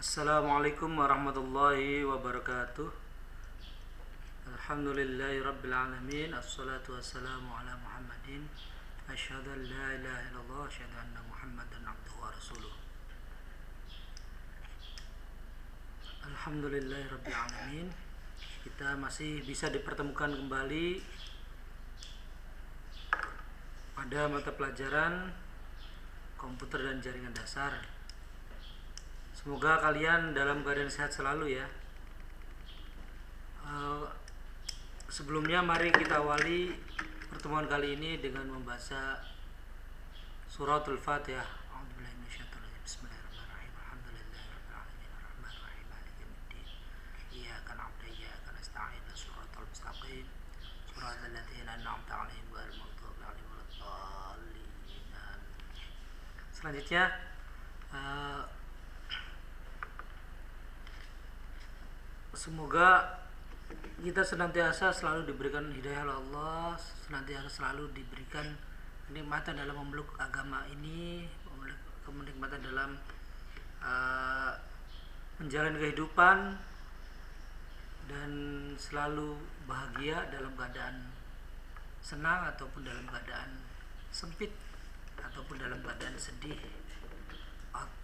Assalamualaikum warahmatullahi wabarakatuh. Alhamdulillahi rabbil alamin. Assalatu wassalamu ala Muhammadin. Asyhadu an la ilaha illallah wa asyhadu anna Muhammadan abduhu wa rasuluh. Alhamdulillahi rabbil alamin. Kita masih bisa dipertemukan kembali pada mata pelajaran komputer dan jaringan dasar. Semoga kalian dalam keadaan sehat selalu ya. Sebelumnya mari kita awali pertemuan kali ini dengan membaca suratul Fatihah. A'udzubillahi minasyaitonir rajim. Bismillahirrahmanirrahim. Alhamdulillahirabbil alamin arrahmanir rahim maliki yaumiddin. Iyyaka na'budu wa iyyaka nasta'in. Shiratal mustaqim. Shiratal ladzina an'amta 'alaihim ghairil maghdubi 'alaihim waladdallin. Selanjutnya semoga kita senantiasa selalu diberikan hidayah oleh Allah, senantiasa selalu diberikan kenikmatan dalam memeluk agama ini, kenikmatan dalam menjalani kehidupan, dan selalu bahagia dalam keadaan senang ataupun dalam keadaan sempit ataupun dalam keadaan sedih,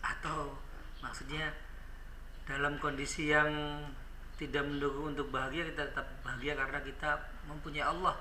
atau maksudnya dalam kondisi yang tidak mendukung untuk bahagia, kita tetap bahagia karena kita mempunyai Allah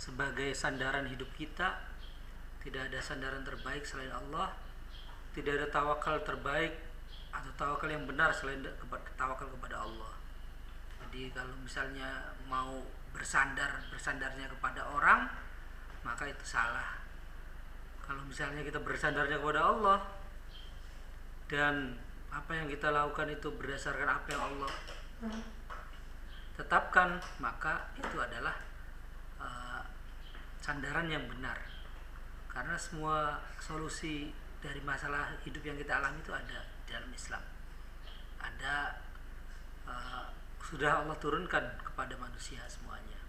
sebagai sandaran hidup kita. Tidak ada sandaran terbaik selain Allah, tidak ada tawakal terbaik atau tawakal yang benar selain tawakal kepada Allah. Jadi kalau misalnya mau bersandarnya kepada orang, maka itu salah. Kalau misalnya kita bersandarnya kepada Allah dan apa yang kita lakukan itu berdasarkan apa yang Allah tetapkan, maka itu adalah sandaran yang benar. Karena semua solusi dari masalah hidup yang kita alami itu ada di dalam Islam. Ada sudah Allah turunkan kepada manusia semuanya.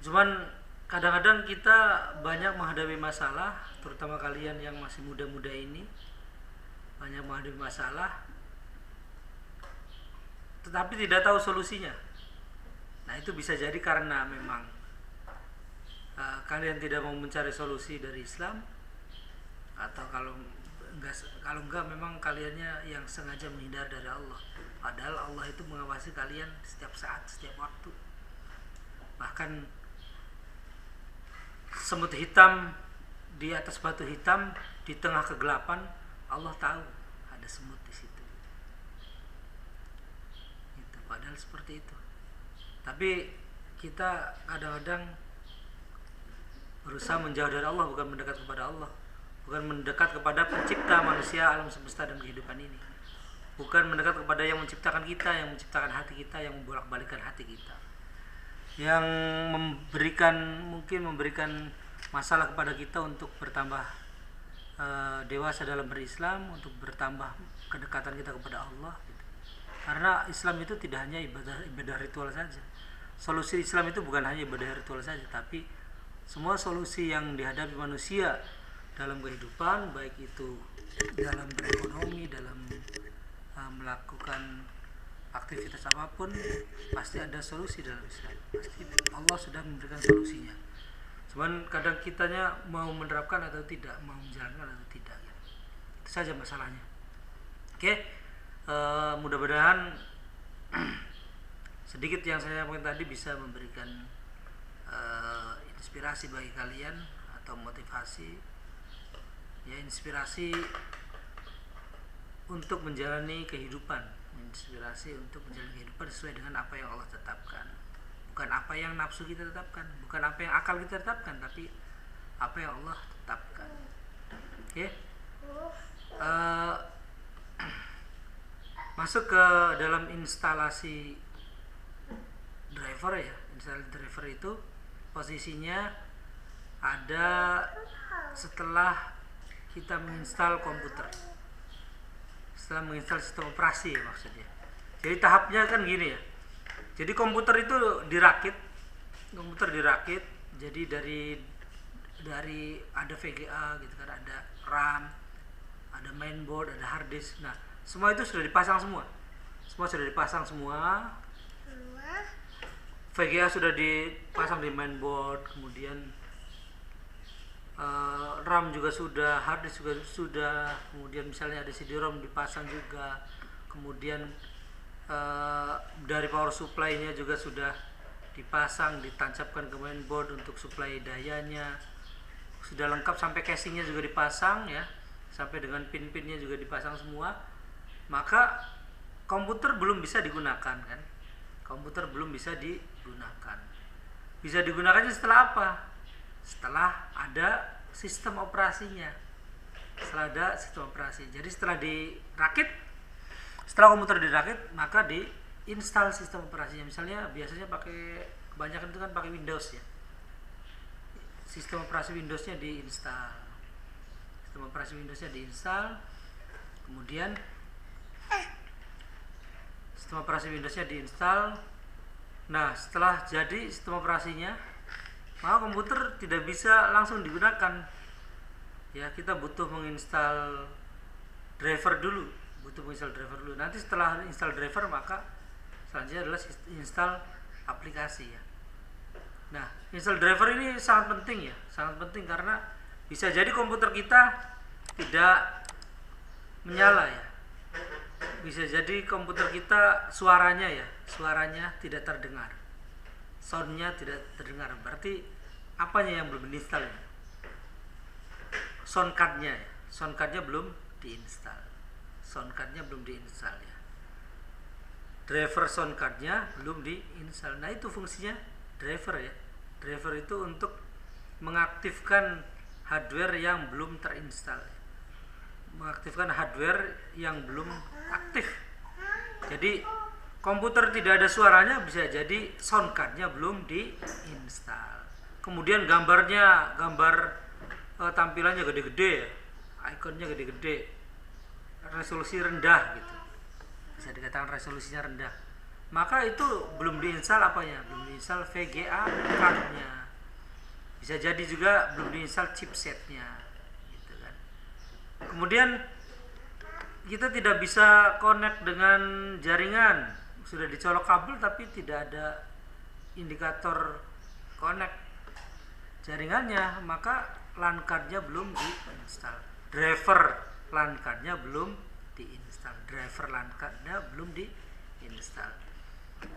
Cuman kadang-kadang kita banyak menghadapi masalah, terutama kalian yang masih muda-muda ini banyak menghadapi masalah tetapi tidak tahu solusinya. Nah, itu bisa jadi karena memang kalian tidak mau mencari solusi dari Islam, atau kalau enggak memang kaliannya yang sengaja menghindar dari Allah. Padahal Allah itu mengawasi kalian setiap saat, setiap waktu. Bahkan semut hitam di atas batu hitam di tengah kegelapan, Allah tahu ada semut di situ. Padahal seperti itu. Tapi kita kadang-kadang berusaha menjauh dari Allah, bukan mendekat kepada Allah, bukan mendekat kepada pencipta manusia, alam semesta dan kehidupan ini, bukan mendekat kepada yang menciptakan kita, yang menciptakan hati kita, yang membolak-balikkan hati kita, yang mungkin memberikan masalah kepada kita untuk bertambah dewasa dalam berislam, untuk bertambah kedekatan kita kepada Allah. Karena Islam itu tidak hanya ibadah ritual saja. Solusi Islam itu bukan hanya ibadah ritual saja, tapi semua solusi yang dihadapi manusia dalam kehidupan, baik itu dalam berekonomi, dalam melakukan aktivitas apapun, pasti ada solusi dalam Islam. Pasti Allah sudah memberikan solusinya. Cuman kadang kitanya mau menerapkan atau tidak, mau menjalankan atau tidak. Itu saja masalahnya. Oke. Mudah-mudahan sedikit yang saya sampaikan tadi bisa memberikan inspirasi bagi kalian atau motivasi, ya, inspirasi untuk menjalani kehidupan, inspirasi untuk menjalani kehidupan sesuai dengan apa yang Allah tetapkan, bukan apa yang nafsu kita tetapkan, bukan apa yang akal kita tetapkan, tapi apa yang Allah tetapkan. Oke. Masuk ke dalam instalasi driver ya. Instalasi driver itu posisinya ada setelah kita menginstal komputer, setelah menginstal sistem operasi ya maksudnya. Jadi tahapnya kan gini ya. Jadi komputer itu dirakit, jadi dari ada VGA gitu kan, ada RAM, ada mainboard, ada hard disk. Nah, semua itu sudah dipasang semua. Semua sudah dipasang semua. VGA sudah dipasang di mainboard, kemudian RAM juga sudah, hard disk juga sudah, kemudian misalnya ada CD-ROM dipasang juga, kemudian dari power supply-nya juga sudah dipasang, ditancapkan ke mainboard untuk supply dayanya, sudah lengkap sampai casingnya juga dipasang ya, sampai dengan pin-pinnya juga dipasang semua. Maka komputer belum bisa digunakan kan, komputer belum bisa digunakan. Bisa digunakannya setelah apa? Setelah ada sistem operasinya, setelah ada sistem operasi. Jadi setelah dirakit, setelah komputer dirakit, maka diinstal sistem operasinya. Misalnya biasanya pakai, kebanyakan itu kan pakai Windows ya, sistem operasi Windowsnya diinstal, sistem operasi Windowsnya diinstal, kemudian sistem operasi Windowsnya diinstal. Nah, setelah jadi sistem operasinya, maka komputer tidak bisa langsung digunakan ya, kita butuh menginstal driver dulu, nanti setelah install driver, maka selanjutnya adalah install aplikasi ya. Nah, install driver ini sangat penting ya, sangat penting, karena bisa jadi komputer kita tidak menyala ya, bisa jadi komputer kita suaranya tidak terdengar, soundnya tidak terdengar. Berarti apanya yang belum diinstal ya? Soundcardnya ya, soundcardnya belum diinstal, soundcardnya belum diinstal ya, driver soundcardnya belum diinstal. Nah, itu fungsinya driver ya. Driver itu untuk mengaktifkan hardware yang belum terinstal, mengaktifkan hardware yang belum aktif. Jadi komputer tidak ada suaranya, bisa jadi soundcardnya belum diinstal. Kemudian gambar tampilannya gede-gede, ikonnya gede-gede, resolusi rendah gitu, bisa dikatakan resolusinya rendah, maka itu belum diinstal apanya? Belum diinstal VGA cardnya. Bisa jadi juga belum diinstal chipsetnya gitu kan. Kemudian kita tidak bisa connect dengan jaringan, sudah dicolok kabel tapi tidak ada indikator connect jaringannya, maka LAN cardnya belum diinstal, driver LAN cardnya belum diinstal,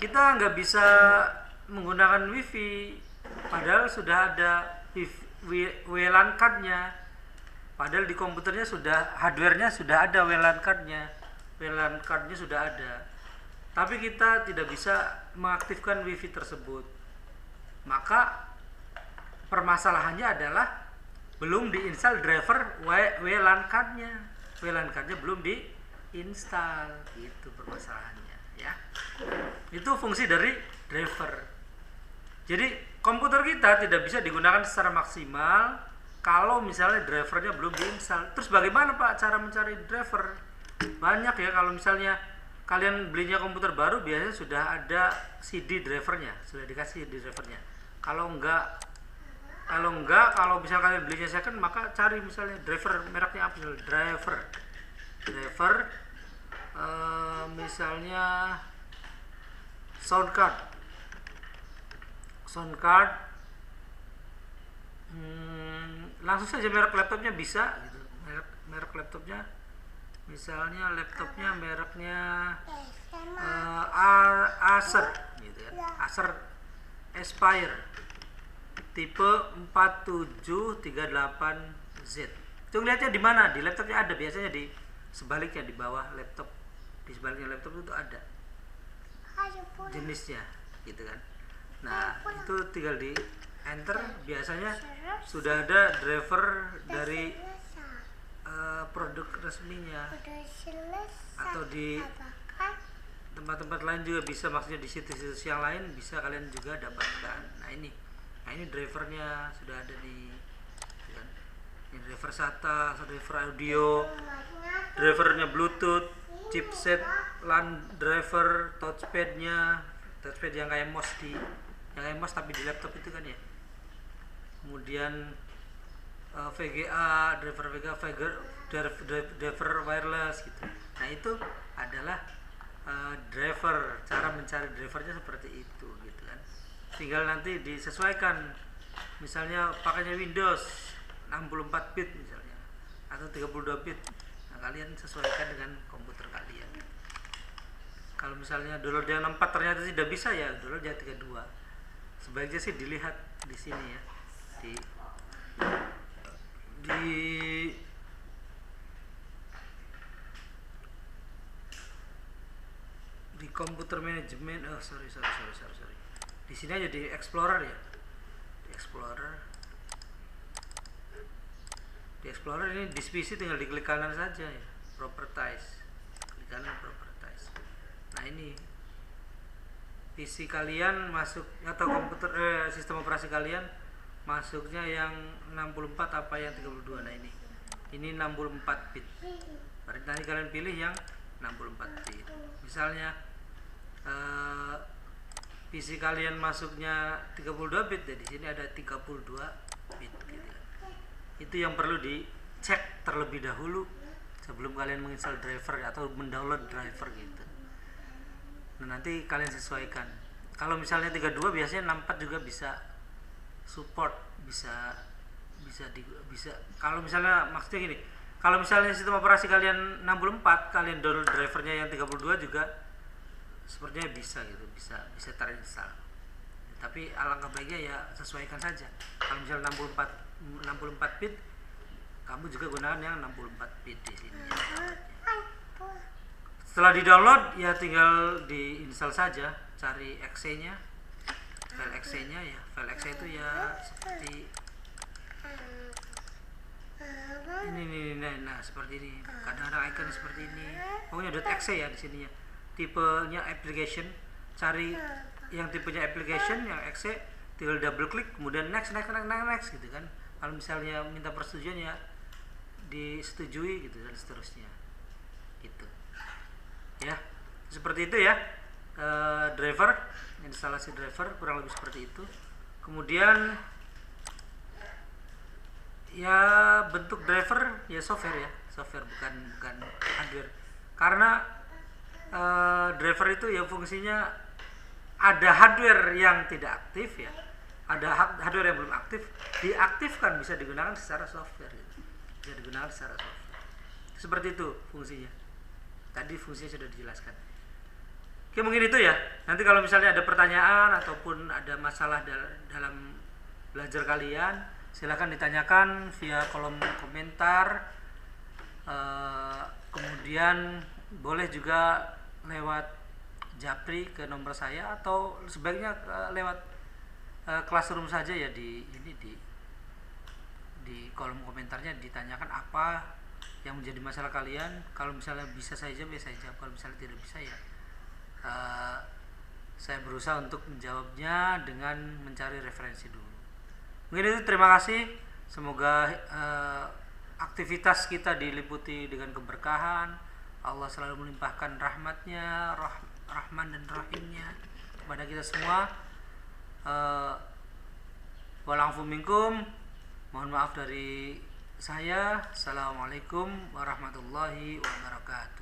Kita nggak bisa menggunakan WiFi padahal sudah ada WLAN cardnya, padahal di komputernya sudah, hardwarenya sudah ada WLAN cardnya sudah ada, tapi kita tidak bisa mengaktifkan WiFi tersebut. Maka permasalahannya adalah belum diinstal driver WLAN cardnya belum diinstal, itu permasalahannya ya. Itu fungsi dari driver. Jadi komputer kita tidak bisa digunakan secara maksimal kalau misalnya drivernya belum diinstal. Terus bagaimana Pak cara mencari driver? Banyak ya, kalau misalnya kalian belinya komputer baru biasanya sudah ada CD drivernya, sudah dikasih CD drivernya. Kalau misalnya kalian belinya second, maka cari misalnya driver mereknya apa, driver misalnya soundcard, langsung saja merek laptopnya bisa gitu, merek laptopnya misalnya laptopnya mereknya Acer gitu ya, Acer Aspire tipe 4738Z. Itu lihatnya di mana? Di laptopnya ada, biasanya di sebaliknya, di bawah laptop, di sebaliknya laptop itu ada jenisnya gitu kan. Nah, itu tinggal di enter, biasanya sudah ada driver dari produk resminya, atau di tempat-tempat lain juga bisa, maksudnya di situs-situs yang lain bisa kalian juga dapatkan. Nah ini drivernya sudah ada nih, kan? Ini driver SATA, driver audio, drivernya Bluetooth, chipset, LAN driver, touchpad yang kayak mouse tapi di laptop itu kan ya. Kemudian VGA, driver VGA, driver wireless gitu. Nah itu adalah driver, cara mencari drivernya seperti itu gitu kan. Tinggal nanti disesuaikan, misalnya pakainya Windows 64 bit misalnya atau 32 bit. Nah, kalian sesuaikan dengan komputer kalian. Kalau misalnya download yang 64 ternyata tidak bisa, ya download yang 32. Sebaiknya sih dilihat di sini ya, di komputer manajemen. Oh sorry. Di sini aja di Explorer ya. Di Explorer ini di PC tinggal diklik kanan saja ya. Properties. Klik kanan properties. Nah ini PC kalian masuk atau komputer sistem operasi kalian masuknya yang 64 apa yang 32. Nah ini 64 bit. Berarti nanti kalian pilih yang 64 bit. Misalnya PC kalian masuknya 32 bit, jadi di sini ada 32 bit gitu. Itu yang perlu dicek terlebih dahulu sebelum kalian menginstal driver atau mendownload driver gitu. Nah, nanti kalian sesuaikan. Kalau misalnya 32 biasanya 64 juga bisa support, bisa. Kalau misalnya maksudnya gini, kalau misalnya sistem operasi kalian 64, kalian download drivernya yang 32 juga sepertinya bisa gitu, bisa terinstall. Tapi alangkah baiknya ya sesuaikan saja. Kalau misalnya 64 bit, kamu juga gunakan yang 64 bit di sini. Setelah di-download ya tinggal diinstal saja, cari exe-nya. File exe-nya ya. File exe itu ya seperti ini. Nah, seperti ini. Kadang-kadang ikonnya seperti ini. Pokoknya .exe ya di sininya. Tipenya application, cari yang tipenya application yang exe, tinggal double klik kemudian next gitu kan. Kalau misalnya minta persetujuan ya disetujui gitu dan seterusnya gitu ya, seperti itu ya. Driver, instalasi driver kurang lebih seperti itu. Kemudian ya bentuk driver ya software bukan hardware, karena driver itu ya fungsinya ada hardware yang tidak aktif ya, ada hardware yang belum aktif, diaktifkan bisa digunakan secara software gitu. Seperti itu fungsinya. Tadi fungsinya sudah dijelaskan. Oke, mungkin itu ya. Nanti kalau misalnya ada pertanyaan ataupun ada masalah dalam belajar kalian, silakan ditanyakan via kolom komentar. Kemudian boleh juga lewat japri ke nomor saya, atau sebaiknya lewat classroom saja ya, di kolom komentarnya ditanyakan apa yang menjadi masalah kalian. Kalau misalnya bisa saya jawab ya saya jawab, kalau misalnya tidak bisa ya saya berusaha untuk menjawabnya dengan mencari referensi dulu. Mungkin itu, terima kasih. Semoga aktivitas kita diliputi dengan keberkahan. Allah selalu melimpahkan rahmatnya, Rahman dan Rahimnya kepada kita semua. Wala'afu minkum. Mohon maaf dari saya. Assalamualaikum warahmatullahi wabarakatuh.